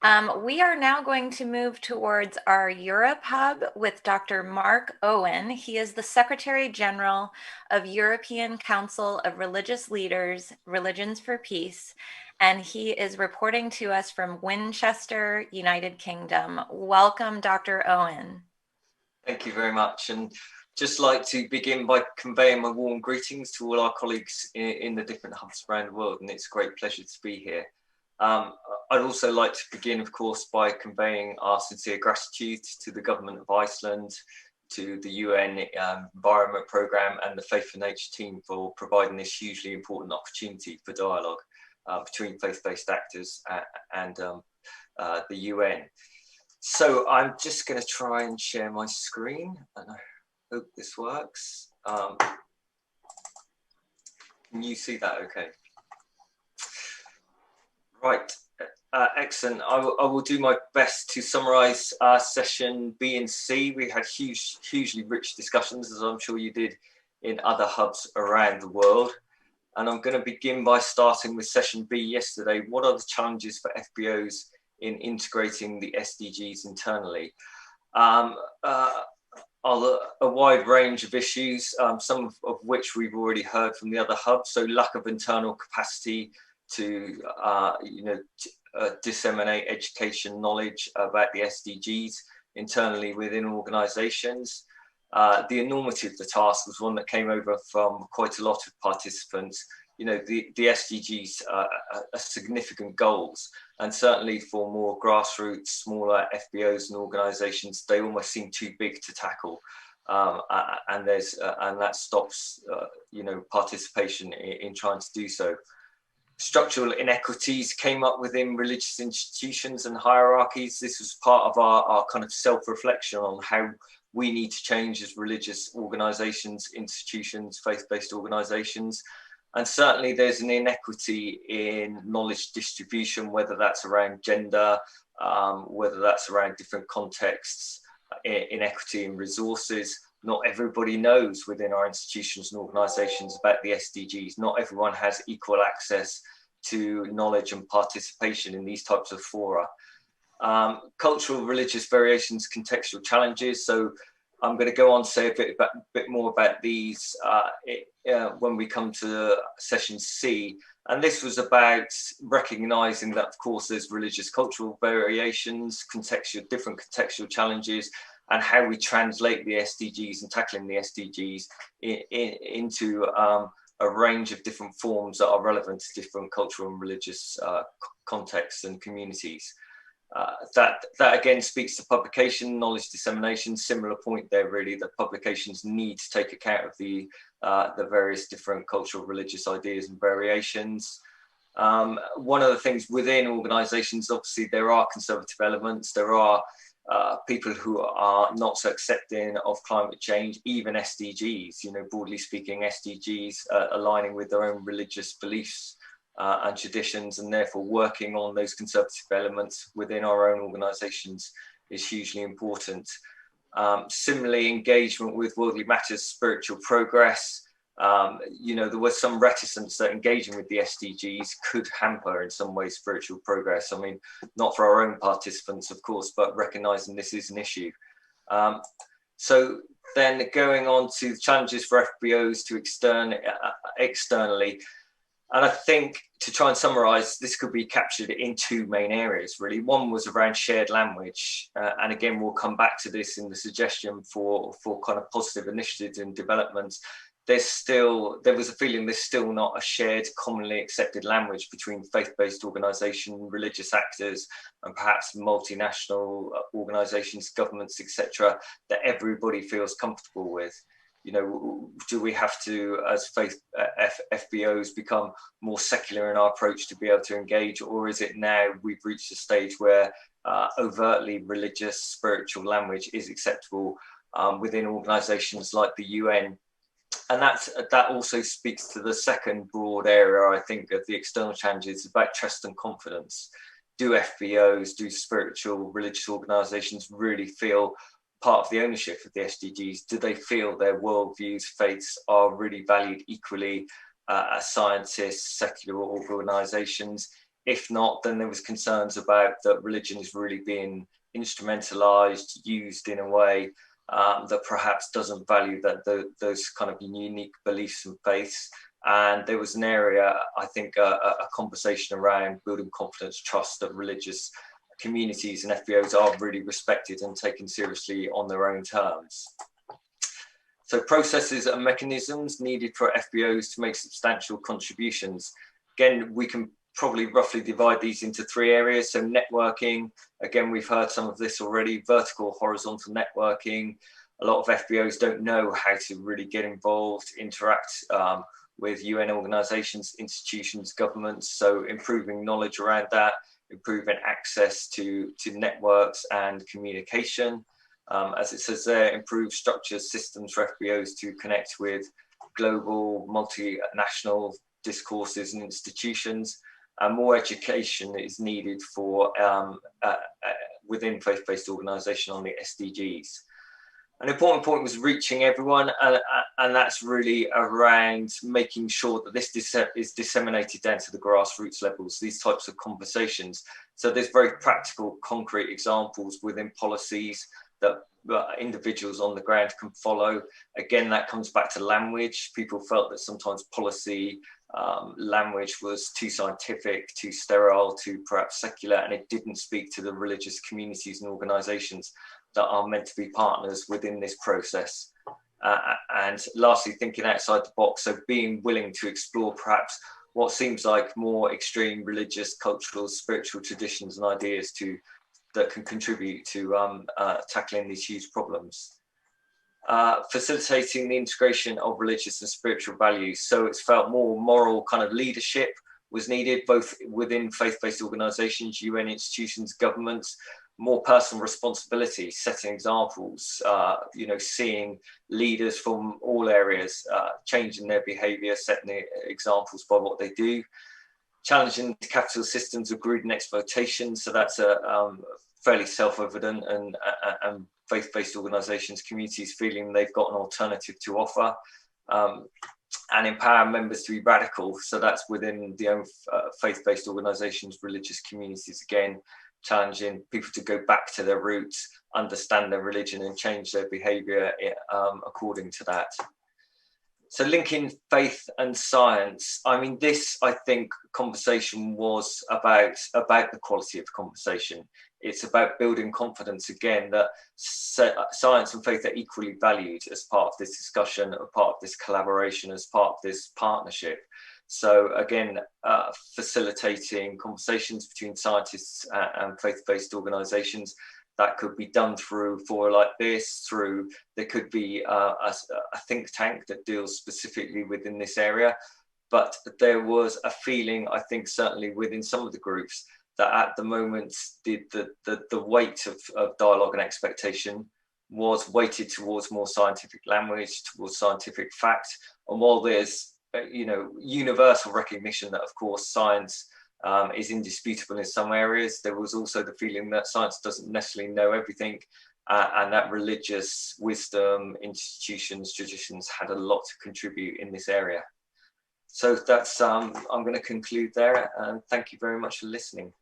We are now going to move towards our Europe Hub with Dr. Mark Owen. He is the Secretary General of European Council of Religious Leaders, Religions for Peace, and he is reporting to us from Winchester, United Kingdom. Welcome, Dr. Owen. Thank you very much. And just like to begin by conveying my warm greetings to all our colleagues in the different hubs around the world, and it's a great pleasure to be here. I'd also like to begin, of course, by conveying our sincere gratitude to the government of Iceland, to the UN Environment Programme and the Faith for Nature team for providing this hugely important opportunity for dialogue between faith-based actors and the UN. So I'm just going to try and share my screen, and I hope this works. Can you see that okay? Right, excellent. I will do my best to summarise session B and C. We had hugely rich discussions, as I'm sure you did in other hubs around the world. And I'm going to begin by starting with session B yesterday. What are the challenges for FBOs in integrating the SDGs internally? A wide range of issues, some of which we've already heard from the other hubs. So lack of internal capacity to disseminate education knowledge about the SDGs internally within organisations. The enormity of the task was one that came over from quite a lot of participants. You know, the SDGs are significant goals, and certainly for more grassroots, smaller FBOs and organisations, they almost seem too big to tackle, and that stops participation in trying to do so. Structural inequities came up within religious institutions and hierarchies. This was part of our kind of self-reflection on how we need to change as religious organisations, institutions, faith-based organisations. And certainly there's an inequity in knowledge distribution, whether that's around gender, whether that's around different contexts, inequity in resources. Not everybody knows within our institutions and organisations about the SDGs. Not everyone has equal access to knowledge and participation in these types of fora. Cultural, religious variations, contextual challenges. So I'm going to go on to say a bit more about these when we come to session C. And this was about recognising that, of course, there's religious cultural variations, different contextual challenges, and how we translate the SDGs and tackling the SDGs into a range of different forms that are relevant to different cultural and religious contexts and communities. That again speaks to publication, knowledge dissemination. Similar point there, really, that publications need to take account of the various different cultural, religious ideas and variations. One of the things within organisations, obviously, there are conservative elements. There are people who are not so accepting of climate change, even SDGs, broadly speaking, SDGs aligning with their own religious beliefs and traditions, and therefore working on those conservative elements within our own organisations is hugely important. Similarly, engagement with worldly matters, spiritual progress. There was some reticence that engaging with the SDGs could hamper in some way spiritual progress. I mean, not for our own participants, of course, but recognising this is an issue. So then going on to the challenges for FBOs to externally. And I think to try and summarise, this could be captured in two main areas, really. One was around shared language. And again, we'll come back to this in the suggestion for kind of positive initiatives and developments. There was a feeling there's still not a shared, commonly accepted language between faith-based organisation, religious actors, and perhaps multinational organisations, governments, etc., that everybody feels comfortable with. Do we have to, as faith FBOs, become more secular in our approach to be able to engage, or is it now we've reached a stage where overtly religious, spiritual language is acceptable within organisations like the UN? And that also speaks to the second broad area, I think, of the external challenges about trust and confidence. Do FBOs, do spiritual, religious organisations really feel part of the ownership of the SDGs? Do they feel their worldviews, faiths are really valued equally as scientists, secular organisations? If not, then there was concerns about that religion is really being instrumentalized, used in a way that perhaps doesn't value those kind of unique beliefs and faiths. And there was an area, I think, a conversation around building confidence, trust, that religious communities and FBOs are really respected and taken seriously on their own terms. So processes and mechanisms needed for FBOs to make substantial contributions. Again, we can probably roughly divide these into three areas. So networking, again, we've heard some of this already, vertical, horizontal networking. A lot of FBOs don't know how to really get involved, interact with UN organizations, institutions, governments. So improving knowledge around that, improving access to networks and communication. As it says there, improve structures, systems for FBOs to connect with global, multinational discourses and institutions. And more education is needed for within faith-based organisation on the SDGs. An important point was reaching everyone, and that's really around making sure that this is disseminated down to the grassroots levels, these types of conversations. So there's very practical, concrete examples within policies that individuals on the ground can follow. Again, that comes back to language. People felt that sometimes policy language was too scientific, too sterile, too perhaps secular, and it didn't speak to the religious communities and organisations that are meant to be partners within this process. And lastly, thinking outside the box, so being willing to explore perhaps what seems like more extreme religious, cultural, spiritual traditions and ideas that can contribute to tackling these huge problems. Facilitating the integration of religious and spiritual values. So it's felt more moral kind of leadership was needed, both within faith-based organisations, UN institutions, governments, more personal responsibility, setting examples, seeing leaders from all areas changing their behaviour, setting the examples by what they do, challenging capital systems of greed and exploitation. So that's a fairly self-evident, and faith-based organisations, communities feeling they've got an alternative to offer, and empower members to be radical. So that's within the own faith-based organisations, religious communities, again, challenging people to go back to their roots, understand their religion and change their behaviour according to that. So linking faith and science, I mean, this, I think, conversation was about the quality of the conversation. It's about building confidence, again, that science and faith are equally valued as part of this discussion, as part of this collaboration, as part of this partnership. So again, facilitating conversations between scientists and faith-based organisations. That could be done through fora like this, there could be a think tank that deals specifically within this area. But there was a feeling, I think, certainly within some of the groups, that at the moment the weight of dialogue and expectation was weighted towards more scientific language, towards scientific fact. And while there's universal recognition that, of course, science is indisputable in some areas, there was also the feeling that science doesn't necessarily know everything, and that religious wisdom, institutions, traditions had a lot to contribute in this area. So that's I'm going to conclude there, and thank you very much for listening.